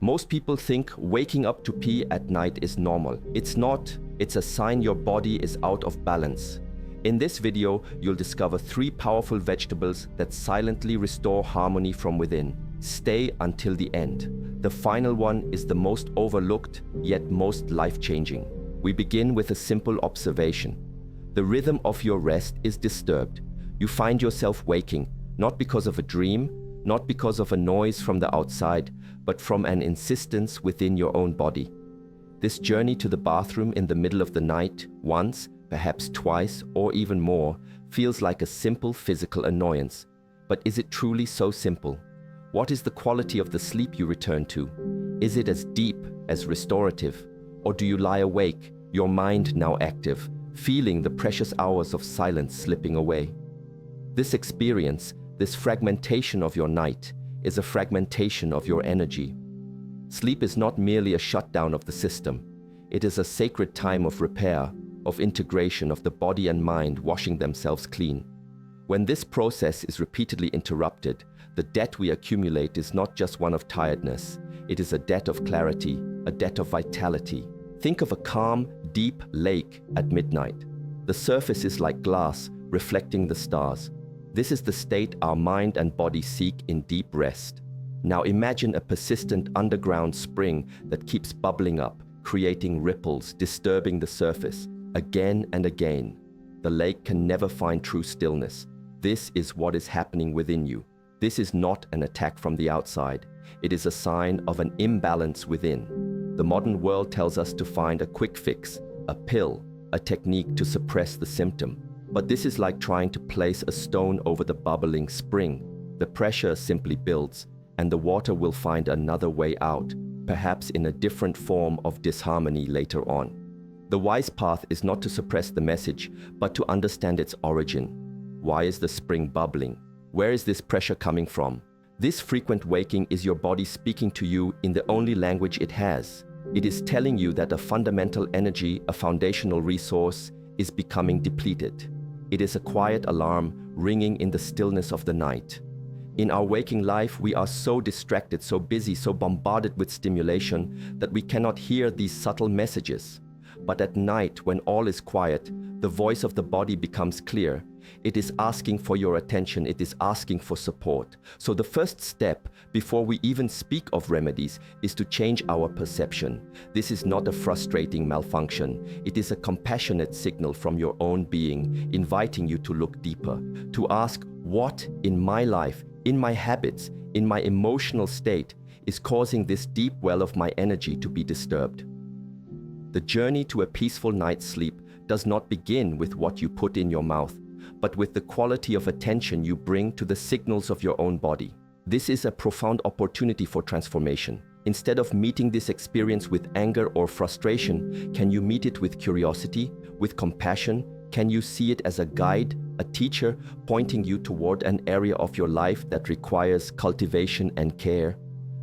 Most people think waking up to pee at night is normal. It's not. It's a sign your body is out of balance. In this video, you'll discover 3 powerful vegetables that silently restore harmony from within. Stay until the end. The final one is the most overlooked, yet most life-changing. We begin with a simple observation. The rhythm of your rest is disturbed. You find yourself waking, not because of a dream, not because of a noise from the outside, but from an insistence within your own body. This journey to the bathroom in the middle of the night, once, perhaps twice, or even more, feels like a simple physical annoyance. But is it truly so simple? What is the quality of the sleep you return to? Is it as deep, as restorative? Or do you lie awake, your mind now active, feeling the precious hours of silence slipping away? This experience, this fragmentation of your night, is a fragmentation of your energy. Sleep is not merely a shutdown of the system. It is a sacred time of repair, of integration of the body and mind washing themselves clean. When this process is repeatedly interrupted, the debt we accumulate is not just one of tiredness. It is a debt of clarity, a debt of vitality. Think of a calm, deep lake at midnight. The surface is like glass, reflecting the stars. This is the state our mind and body seek in deep rest. Now imagine a persistent underground spring that keeps bubbling up, creating ripples, disturbing the surface, again and again. The lake can never find true stillness. This is what is happening within you. This is not an attack from the outside. It is a sign of an imbalance within. The modern world tells us to find a quick fix, a pill, a technique to suppress the symptom. But this is like trying to place a stone over the bubbling spring. The pressure simply builds, and the water will find another way out, perhaps in a different form of disharmony later on. The wise path is not to suppress the message, but to understand its origin. Why is the spring bubbling? Where is this pressure coming from? This frequent waking is your body speaking to you in the only language it has. It is telling you that a fundamental energy, a foundational resource, is becoming depleted. It is a quiet alarm ringing in the stillness of the night. In our waking life, we are so distracted, so busy, so bombarded with stimulation that we cannot hear these subtle messages. But at night, when all is quiet, the voice of the body becomes clear. It is asking for your attention. It is asking for support. So the first step, before we even speak of remedies, is to change our perception. This is not a frustrating malfunction. It is a compassionate signal from your own being, inviting you to look deeper, to ask what in my life, in my habits, in my emotional state, is causing this deep well of my energy to be disturbed. The journey to a peaceful night's sleep does not begin with what you put in your mouth, but with the quality of attention you bring to the signals of your own body. This is a profound opportunity for transformation. Instead of meeting this experience with anger or frustration, can you meet it with curiosity, with compassion? Can you see it as a guide, a teacher, pointing you toward an area of your life that requires cultivation and care?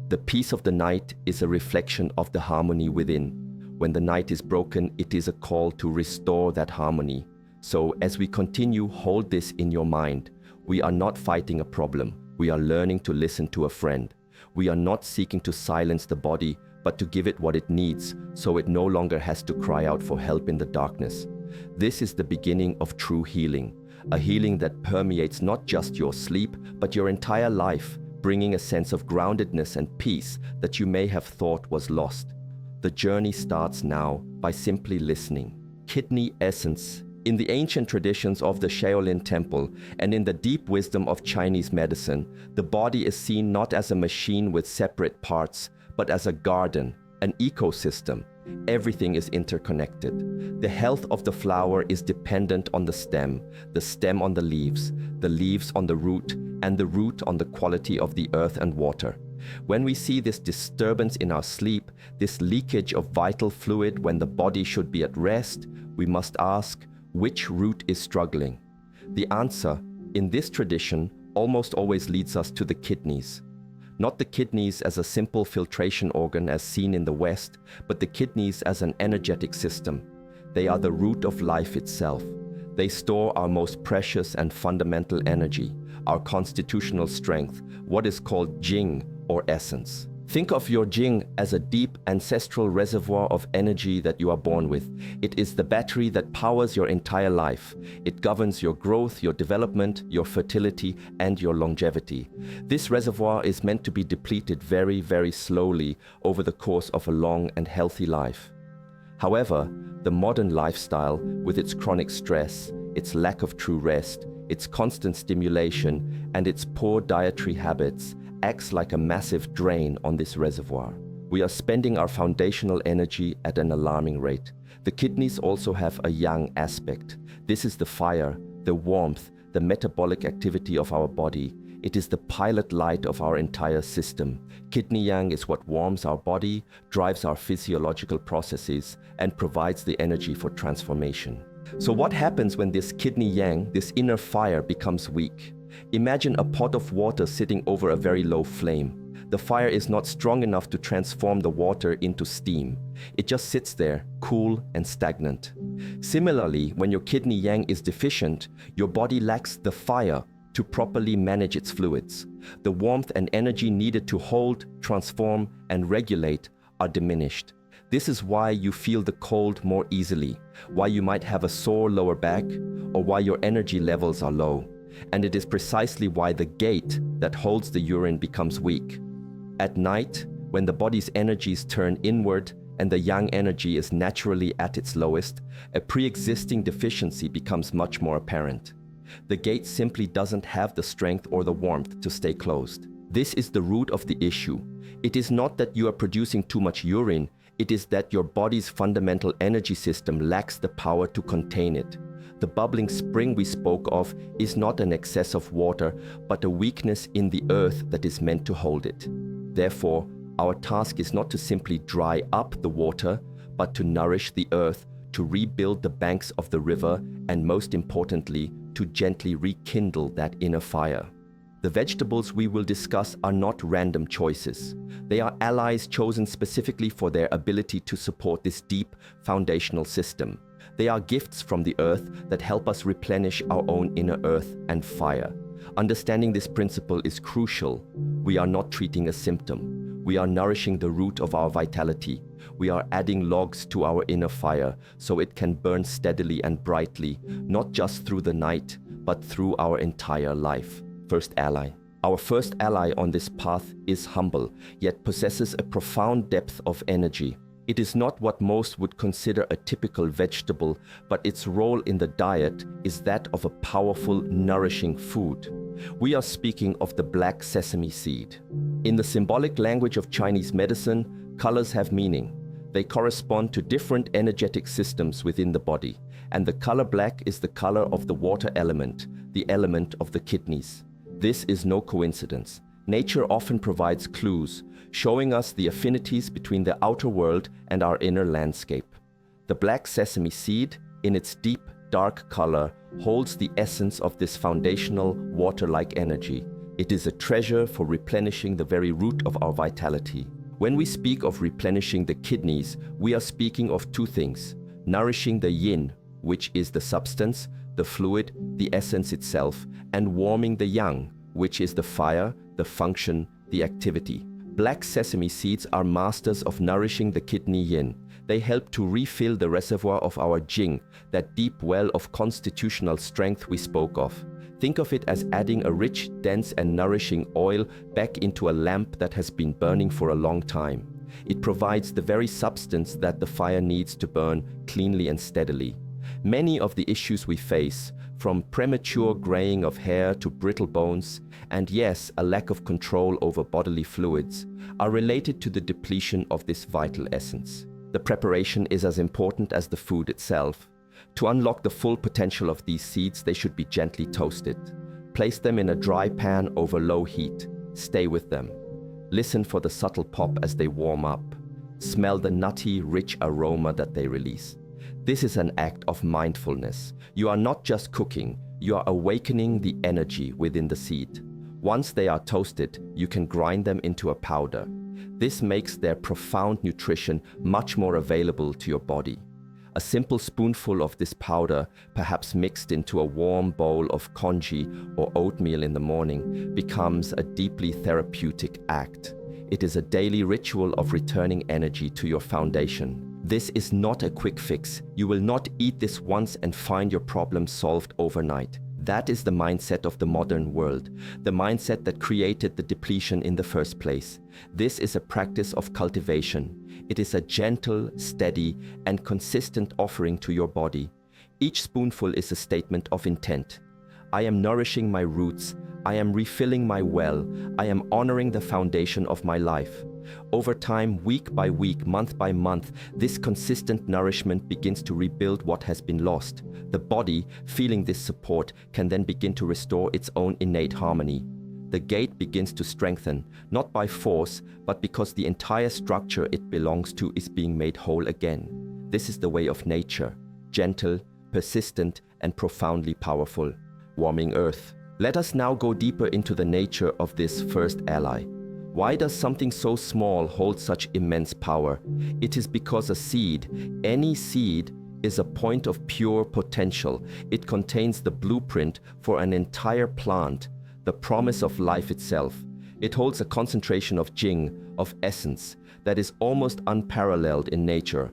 The peace of the night is a reflection of the harmony within. When the night is broken, it is a call to restore that harmony. So as we continue, hold this in your mind. We are not fighting a problem. We are learning to listen to a friend. We are not seeking to silence the body, but to give it what it needs, so it no longer has to cry out for help in the darkness. This is the beginning of true healing, a healing that permeates not just your sleep, but your entire life, bringing a sense of groundedness and peace that you may have thought was lost. The journey starts now by simply listening. Kidney essence. In the ancient traditions of the Shaolin Temple and in the deep wisdom of Chinese medicine, the body is seen not as a machine with separate parts, but as a garden, an ecosystem. Everything is interconnected. The health of the flower is dependent on the stem on the leaves on the root, and the root on the quality of the earth and water. When we see this disturbance in our sleep, this leakage of vital fluid when the body should be at rest, we must ask, which root is struggling? The answer, in this tradition, almost always leads us to the kidneys. Not the kidneys as a simple filtration organ as seen in the West, but the kidneys as an energetic system. They are the root of life itself. They store our most precious and fundamental energy, our constitutional strength, what is called Jing or essence. Think of your Jing as a deep ancestral reservoir of energy that you are born with. It is the battery that powers your entire life. It governs your growth, your development, your fertility, and your longevity. This reservoir is meant to be depleted very, very slowly over the course of a long and healthy life. However, the modern lifestyle, with its chronic stress, its lack of true rest, its constant stimulation, and its poor dietary habits, acts like a massive drain on this reservoir. We are spending our foundational energy at an alarming rate. The kidneys also have a yang aspect. This is the fire, the warmth, the metabolic activity of our body. It is the pilot light of our entire system. Kidney yang is what warms our body, drives our physiological processes, and provides the energy for transformation. So what happens when this kidney yang, this inner fire, becomes weak? Imagine a pot of water sitting over a very low flame. The fire is not strong enough to transform the water into steam. It just sits there, cool and stagnant. Similarly, when your kidney yang is deficient, your body lacks the fire to properly manage its fluids. The warmth and energy needed to hold, transform, and regulate are diminished. This is why you feel the cold more easily, why you might have a sore lower back, or why your energy levels are low. And it is precisely why the gate that holds the urine becomes weak. At night, when the body's energies turn inward and the yang energy is naturally at its lowest, a pre-existing deficiency becomes much more apparent. The gate simply doesn't have the strength or the warmth to stay closed. This is the root of the issue. It is not that you are producing too much urine, it is that your body's fundamental energy system lacks the power to contain it. The bubbling spring we spoke of is not an excess of water, but a weakness in the earth that is meant to hold it. Therefore, our task is not to simply dry up the water, but to nourish the earth, to rebuild the banks of the river, and most importantly, to gently rekindle that inner fire. The vegetables we will discuss are not random choices. They are allies chosen specifically for their ability to support this deep foundational system. They are gifts from the earth that help us replenish our own inner earth and fire. Understanding this principle is crucial. We are not treating a symptom. We are nourishing the root of our vitality. We are adding logs to our inner fire so it can burn steadily and brightly, not just through the night, but through our entire life. First ally. Our first ally on this path is humble, yet possesses a profound depth of energy. It is not what most would consider a typical vegetable, but its role in the diet is that of a powerful, nourishing food. We are speaking of the black sesame seed. In the symbolic language of Chinese medicine, colors have meaning. They correspond to different energetic systems within the body, and the color black is the color of the water element, the element of the kidneys. This is no coincidence. Nature often provides clues, showing us the affinities between the outer world and our inner landscape. The black sesame seed, in its deep, dark color, holds the essence of this foundational, water-like energy. It is a treasure for replenishing the very root of our vitality. When we speak of replenishing the kidneys, we are speaking of two things: nourishing the yin, which is the substance, the fluid, the essence itself, and warming the yang, which is the fire, the function, the activity. Black sesame seeds are masters of nourishing the kidney yin. They help to refill the reservoir of our jing, that deep well of constitutional strength we spoke of. Think of it as adding a rich, dense and nourishing oil back into a lamp that has been burning for a long time. It provides the very substance that the fire needs to burn cleanly and steadily. Many of the issues we face, from premature graying of hair to brittle bones, and yes, a lack of control over bodily fluids, are related to the depletion of this vital essence. The preparation is as important as the food itself. To unlock the full potential of these seeds, they should be gently toasted. Place them in a dry pan over low heat. Stay with them. Listen for the subtle pop as they warm up. Smell the nutty, rich aroma that they release. This is an act of mindfulness. You are not just cooking, you are awakening the energy within the seed. Once they are toasted, you can grind them into a powder. This makes their profound nutrition much more available to your body. A simple spoonful of this powder, perhaps mixed into a warm bowl of congee or oatmeal in the morning, becomes a deeply therapeutic act. It is a daily ritual of returning energy to your foundation. This is not a quick fix. You will not eat this once and find your problem solved overnight. That is the mindset of the modern world, the mindset that created the depletion in the first place. This is a practice of cultivation. It is a gentle, steady, and consistent offering to your body. Each spoonful is a statement of intent. I am nourishing my roots. I am refilling my well. I am honoring the foundation of my life. Over time, week by week, month by month, this consistent nourishment begins to rebuild what has been lost. The body, feeling this support, can then begin to restore its own innate harmony. The gate begins to strengthen, not by force, but because the entire structure it belongs to is being made whole again. This is the way of nature, gentle, persistent, and profoundly powerful. Warming Earth. Let us now go deeper into the nature of this first ally. Why does something so small hold such immense power? It is because a seed, any seed, is a point of pure potential. It contains the blueprint for an entire plant, the promise of life itself. It holds a concentration of Jing, of essence, that is almost unparalleled in nature.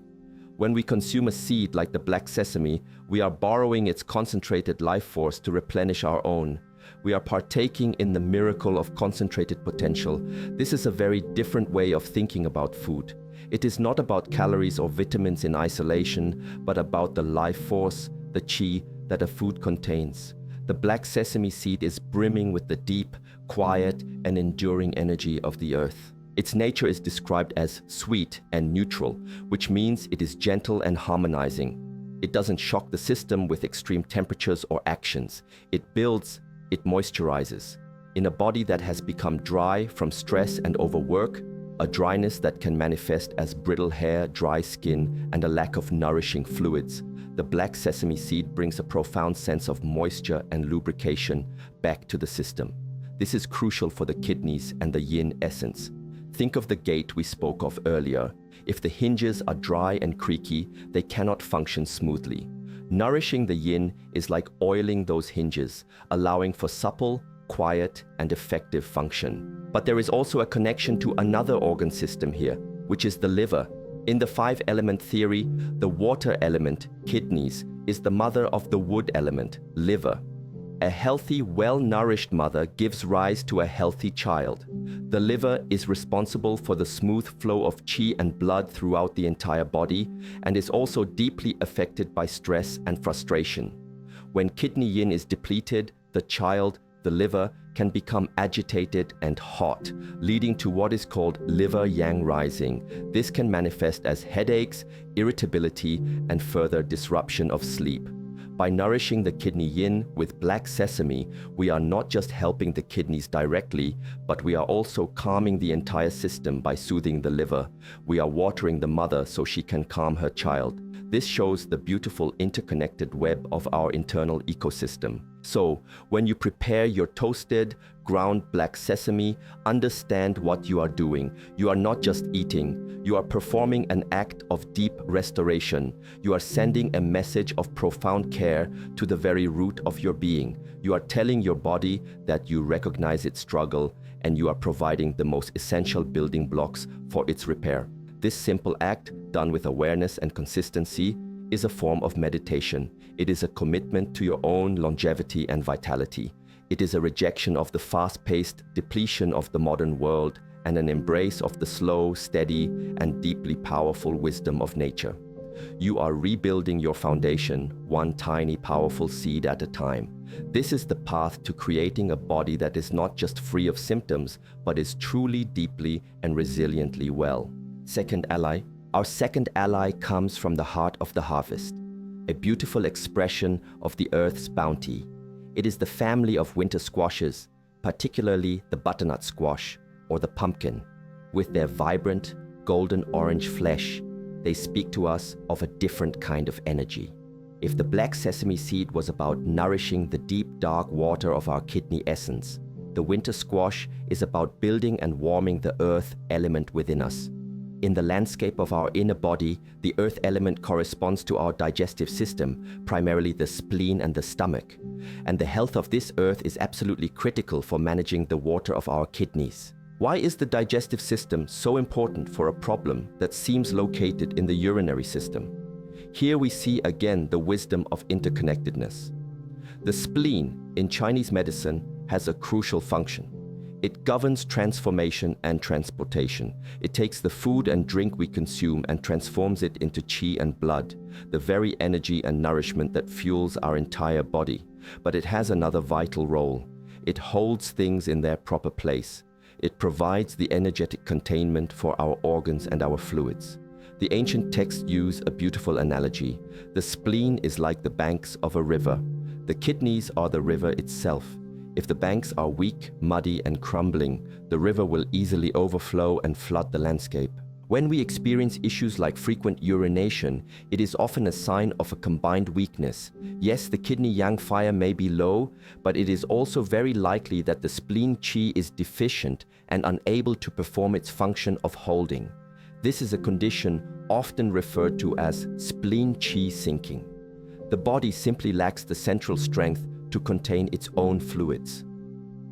When we consume a seed like the black sesame, we are borrowing its concentrated life force to replenish our own. We are partaking in the miracle of concentrated potential. This is a very different way of thinking about food. It is not about calories or vitamins in isolation, but about the life force, the qi, that a food contains. The black sesame seed is brimming with the deep, quiet, and enduring energy of the earth. Its nature is described as sweet and neutral, which means it is gentle and harmonizing. It doesn't shock the system with extreme temperatures or actions. It builds, it moisturizes. In a body that has become dry from stress and overwork, a dryness that can manifest as brittle hair, dry skin, and a lack of nourishing fluids, the black sesame seed brings a profound sense of moisture and lubrication back to the system. This is crucial for the kidneys and the yin essence. Think of the gate we spoke of earlier. If the hinges are dry and creaky, they cannot function smoothly. Nourishing the yin is like oiling those hinges, allowing for supple, quiet, and effective function. But there is also a connection to another organ system here, which is the liver. In the 5-element theory, the water element, kidneys, is the mother of the wood element, liver. A healthy, well-nourished mother gives rise to a healthy child. The liver is responsible for the smooth flow of qi and blood throughout the entire body and is also deeply affected by stress and frustration. When kidney yin is depleted, the child, the liver, can become agitated and hot, leading to what is called liver yang rising. This can manifest as headaches, irritability, and further disruption of sleep. By nourishing the kidney yin with black sesame, we are not just helping the kidneys directly, but we are also calming the entire system by soothing the liver. We are watering the mother so she can calm her child. This shows the beautiful interconnected web of our internal ecosystem. So, when you prepare your toasted, ground black sesame, understand what you are doing. You are not just eating. You are performing an act of deep restoration. You are sending a message of profound care to the very root of your being. You are telling your body that you recognize its struggle and you are providing the most essential building blocks for its repair. This simple act, done with awareness and consistency, is a form of meditation. It is a commitment to your own longevity and vitality. It is a rejection of the fast-paced depletion of the modern world and an embrace of the slow, steady, and deeply powerful wisdom of nature. You are rebuilding your foundation, one tiny powerful seed at a time. This is the path to creating a body that is not just free of symptoms, but is truly, deeply, and resiliently well. Second ally. Our second ally comes from the heart of the harvest, a beautiful expression of the earth's bounty. It is the family of winter squashes, particularly the butternut squash or the pumpkin. With their vibrant, golden orange flesh, they speak to us of a different kind of energy. If the black sesame seed was about nourishing the deep, dark water of our kidney essence, the winter squash is about building and warming the earth element within us. In the landscape of our inner body, the earth element corresponds to our digestive system, primarily the spleen and the stomach. And the health of this earth is absolutely critical for managing the water of our kidneys. Why is the digestive system so important for a problem that seems located in the urinary system? Here we see again the wisdom of interconnectedness. The spleen in Chinese medicine has a crucial function. It governs transformation and transportation. It takes the food and drink we consume and transforms it into qi and blood, the very energy and nourishment that fuels our entire body. But it has another vital role. It holds things in their proper place. It provides the energetic containment for our organs and our fluids. The ancient texts use a beautiful analogy. The spleen is like the banks of a river. The kidneys are the river itself. If the banks are weak, muddy, and crumbling, the river will easily overflow and flood the landscape. When we experience issues like frequent urination, it is often a sign of a combined weakness. Yes, the kidney yang fire may be low, but it is also very likely that the spleen qi is deficient and unable to perform its function of holding. This is a condition often referred to as spleen qi sinking. The body simply lacks the central strength to contain its own fluids.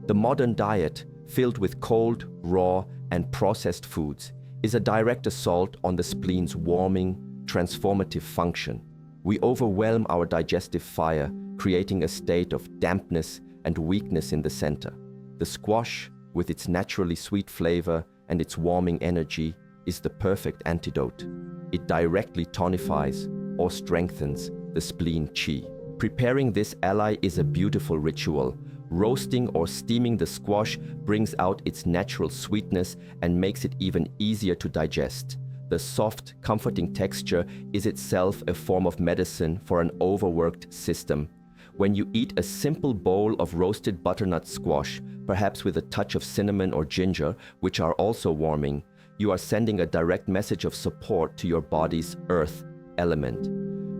The modern diet, filled with cold, raw, and processed foods, is a direct assault on the spleen's warming, transformative function. We overwhelm our digestive fire, creating a state of dampness and weakness in the center. The squash, with its naturally sweet flavor and its warming energy, is the perfect antidote. It directly tonifies or strengthens the spleen qi. Preparing this ally is a beautiful ritual. Roasting or steaming the squash brings out its natural sweetness and makes it even easier to digest. The soft, comforting texture is itself a form of medicine for an overworked system. When you eat a simple bowl of roasted butternut squash, perhaps with a touch of cinnamon or ginger, which are also warming, you are sending a direct message of support to your body's earth element.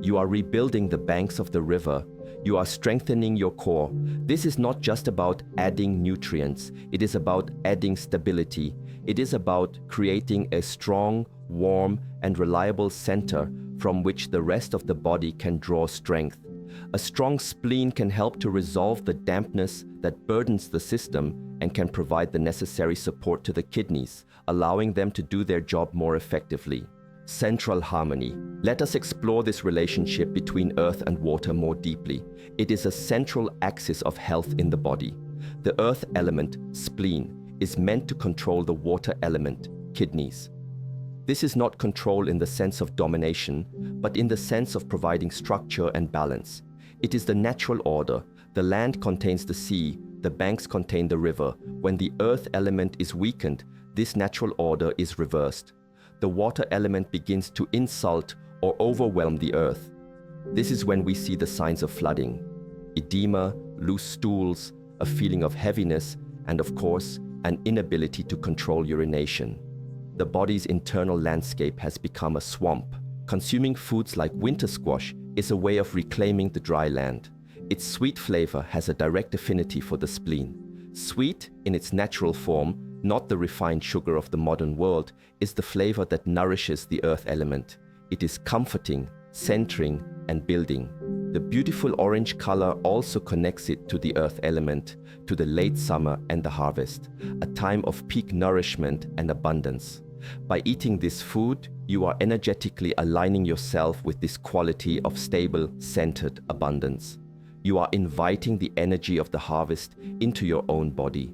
You are rebuilding the banks of the river. You are strengthening your core. This is not just about adding nutrients. It is about adding stability. It is about creating a strong, warm, and reliable center from which the rest of the body can draw strength. A strong spleen can help to resolve the dampness that burdens the system and can provide the necessary support to the kidneys, allowing them to do their job more effectively. Central harmony. Let us explore this relationship between earth and water more deeply. It is a central axis of health in the body. The earth element, spleen, is meant to control the water element, kidneys. This is not control in the sense of domination, but in the sense of providing structure and balance. It is the natural order. The land contains the sea, the banks contain the river. When the earth element is weakened, this natural order is reversed. The water element begins to insult or overwhelm the earth. This is when we see the signs of flooding, edema, loose stools, a feeling of heaviness, and of course, an inability to control urination. The body's internal landscape has become a swamp. Consuming foods like winter squash is a way of reclaiming the dry land. Its sweet flavor has a direct affinity for the spleen. Sweet in its natural form, not the refined sugar of the modern world, is the flavor that nourishes the earth element. It is comforting, centering, and building. The beautiful orange color also connects it to the earth element, to the late summer and the harvest, a time of peak nourishment and abundance. By eating this food, you are energetically aligning yourself with this quality of stable, centered abundance. You are inviting the energy of the harvest into your own body.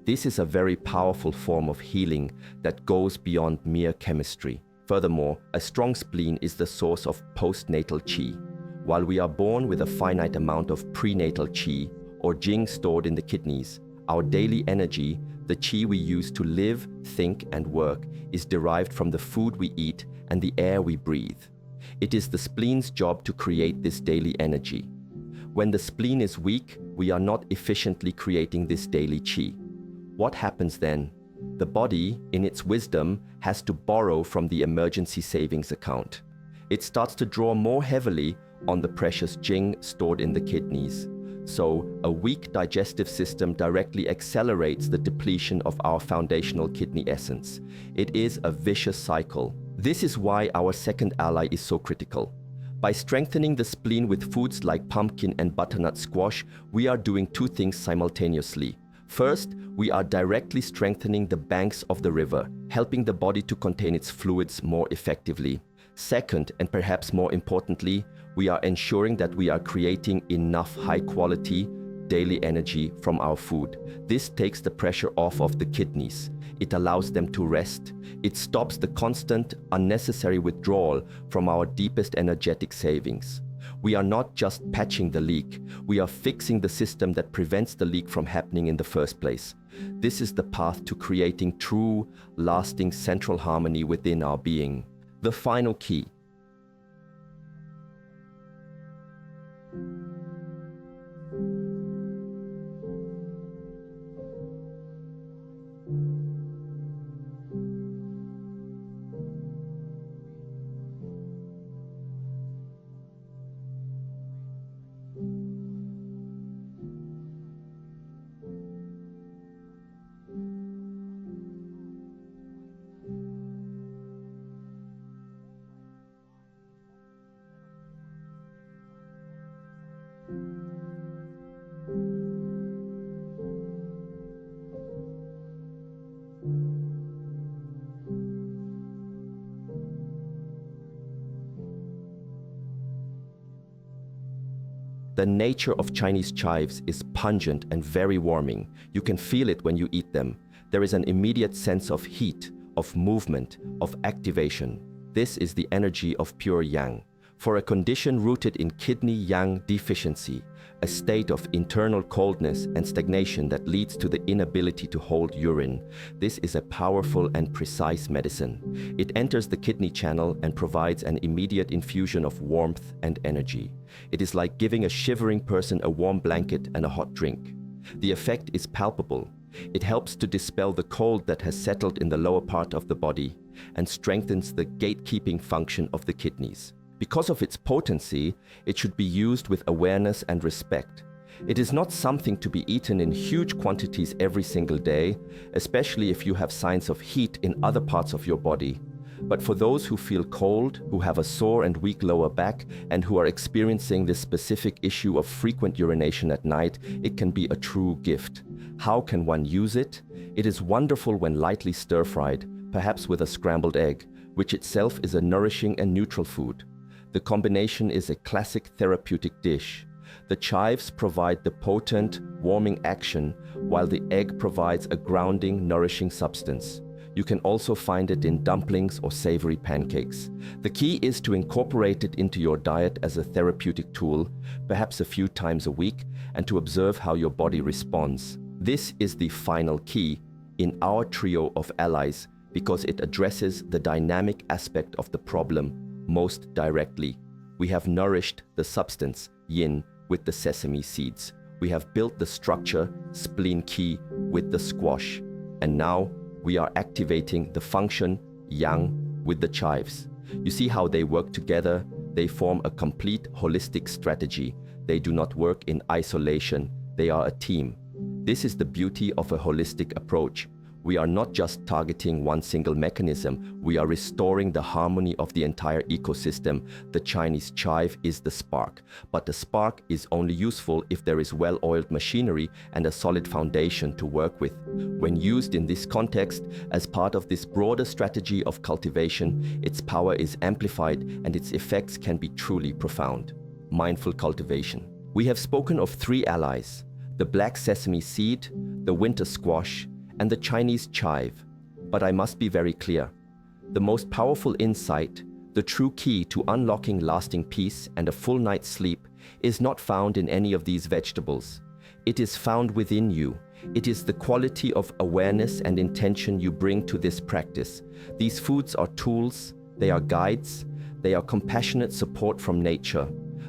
This is a very powerful form of healing that goes beyond mere chemistry. Furthermore, a strong spleen is the source of postnatal qi. While we are born with a finite amount of prenatal qi, or jing stored in the kidneys, our daily energy, the qi we use to live, think, and work, is derived from the food we eat and the air we breathe. It is the spleen's job to create this daily energy. When the spleen is weak, we are not efficiently creating this daily qi. What happens then? The body, in its wisdom, has to borrow from the emergency savings account. It starts to draw more heavily on the precious jing stored in the kidneys. So, a weak digestive system directly accelerates the depletion of our foundational kidney essence. It is a vicious cycle. This is why our second ally is so critical. By strengthening the spleen with foods like pumpkin and butternut squash, we are doing two things simultaneously. First, we are directly strengthening the banks of the river, helping the body to contain its fluids more effectively. Second, and perhaps more importantly, we are ensuring that we are creating enough high-quality daily energy from our food. This takes the pressure off of the kidneys. It allows them to rest. It stops the constant, unnecessary withdrawal from our deepest energetic savings. We are not just patching the leak, we are fixing the system that prevents the leak from happening in the first place. This is the path to creating true, lasting central harmony within our being. The final key. The nature of Chinese chives is pungent and very warming. You can feel it when you eat them. There is an immediate sense of heat, of movement, of activation. This is the energy of pure yang. For a condition rooted in kidney yang deficiency, a state of internal coldness and stagnation that leads to the inability to hold urine, this is a powerful and precise medicine. It enters the kidney channel and provides an immediate infusion of warmth and energy. It is like giving a shivering person a warm blanket and a hot drink. The effect is palpable. It helps to dispel the cold that has settled in the lower part of the body and strengthens the gatekeeping function of the kidneys. Because of its potency, it should be used with awareness and respect. It is not something to be eaten in huge quantities every single day, especially if you have signs of heat in other parts of your body. But for those who feel cold, who have a sore and weak lower back, and who are experiencing this specific issue of frequent urination at night, it can be a true gift. How can one use it? It is wonderful when lightly stir-fried, perhaps with a scrambled egg, which itself is a nourishing and neutral food. The combination is a classic therapeutic dish. The chives provide the potent, warming action, while the egg provides a grounding, nourishing substance. You can also find it in dumplings or savory pancakes. The key is to incorporate it into your diet as a therapeutic tool, perhaps a few times a week, and to observe how your body responds. This is the final key in our trio of allies because it addresses the dynamic aspect of the problem most directly. We have nourished the substance, yin, with the sesame seeds. We have built the structure, spleen qi, with the squash. And now we are activating the function, yang, with the chives. You see how they work together? They form a complete holistic strategy. They do not work in isolation. They are a team. This is the beauty of a holistic approach. We are not just targeting one single mechanism, we are restoring the harmony of the entire ecosystem. The Chinese chive is the spark, but the spark is only useful if there is well-oiled machinery and a solid foundation to work with. When used in this context, as part of this broader strategy of cultivation, its power is amplified and its effects can be truly profound. Mindful cultivation. We have spoken of three allies: the black sesame seed, the winter squash, and the Chinese chive. But I must be very clear. The most powerful insight, the true key to unlocking lasting peace and a full night's sleep, is not found in any of these vegetables. It is found within you. It is the quality of awareness and intention you bring to this practice. These foods are tools, they are guides, they are compassionate support from nature.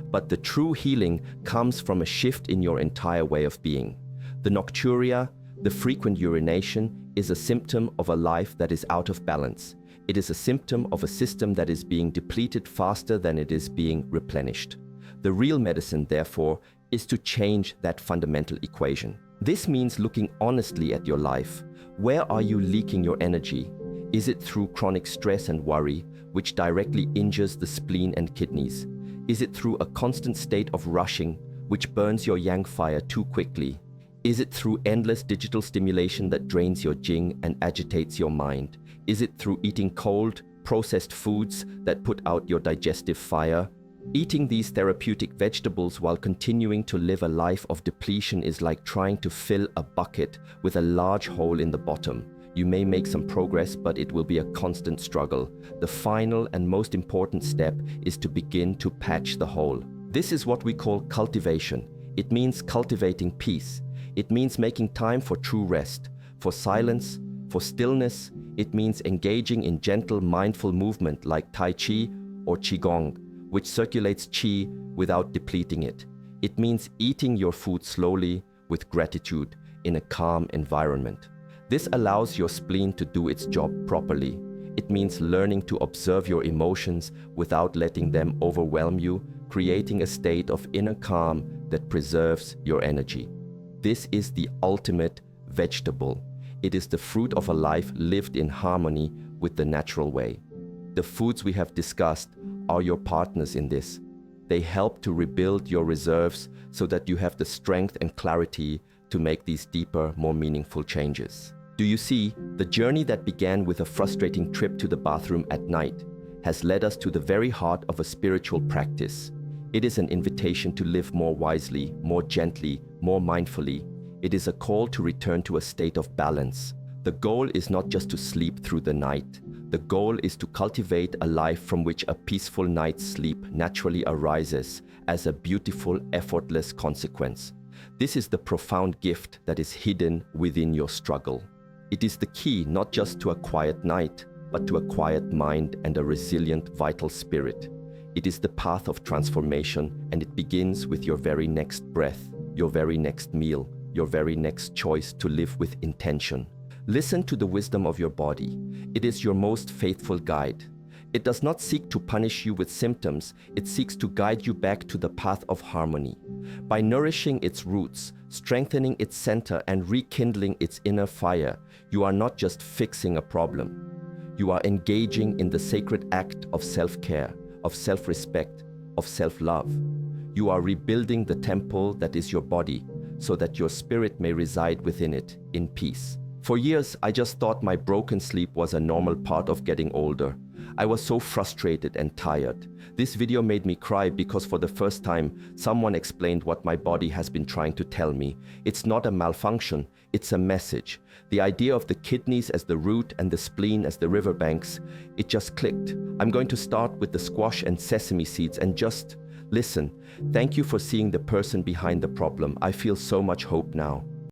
But the true healing comes from a shift in your entire way of being. The Nocturia, the frequent urination, is a symptom of a life that is out of balance. It is a symptom of a system that is being depleted faster than it is being replenished. The real medicine, therefore, is to change that fundamental equation. This means looking honestly at your life. Where are you leaking your energy? Is it through chronic stress and worry, which directly injures the spleen and kidneys? Is it through a constant state of rushing, which burns your yang fire too quickly? Is it through endless digital stimulation that drains your jing and agitates your mind? Is it through eating cold, processed foods that put out your digestive fire? Eating these therapeutic vegetables while continuing to live a life of depletion is like trying to fill a bucket with a large hole in the bottom. You may make some progress, but it will be a constant struggle. The final and most important step is to begin to patch the hole. This is what we call cultivation. It means cultivating peace. It means making time for true rest, for silence, for stillness. It means engaging in gentle, mindful movement like Tai Chi or Qigong, which circulates Qi without depleting it. It means eating your food slowly with gratitude in a calm environment. This allows your spleen to do its job properly. It means learning to observe your emotions without letting them overwhelm you, creating a state of inner calm that preserves your energy. This is the ultimate vegetable. It is the fruit of a life lived in harmony with the natural way. The foods we have discussed are your partners in this. They help to rebuild your reserves so that you have the strength and clarity to make these deeper, more meaningful changes. Do you see, the journey that began with a frustrating trip to the bathroom at night has led us to the very heart of a spiritual practice. It is an invitation to live more wisely, more gently, more mindfully. It is a call to return to a state of balance. The goal is not just to sleep through the night. The goal is to cultivate a life from which a peaceful night's sleep naturally arises as a beautiful, effortless consequence. This is the profound gift that is hidden within your struggle. It is the key not just to a quiet night, but to a quiet mind and a resilient, vital spirit. It is the path of transformation, and it begins with your very next breath, your very next meal, your very next choice to live with intention. Listen to the wisdom of your body. It is your most faithful guide. It does not seek to punish you with symptoms. It seeks to guide you back to the path of harmony. By nourishing its roots, strengthening its center, and rekindling its inner fire, you are not just fixing a problem. You are engaging in the sacred act of self-care, of self-respect, of self-love. You are rebuilding the temple that is your body so that your spirit may reside within it in peace. For years, I just thought my broken sleep was a normal part of getting older. I was so frustrated and tired. This video made me cry because for the first time, someone explained what my body has been trying to tell me. It's not a malfunction, it's a message. The idea of the kidneys as the root and the spleen as the riverbanks, it just clicked. I'm going to start with the squash and sesame seeds and just listen. Thank you for seeing the person behind the problem. I feel so much hope now.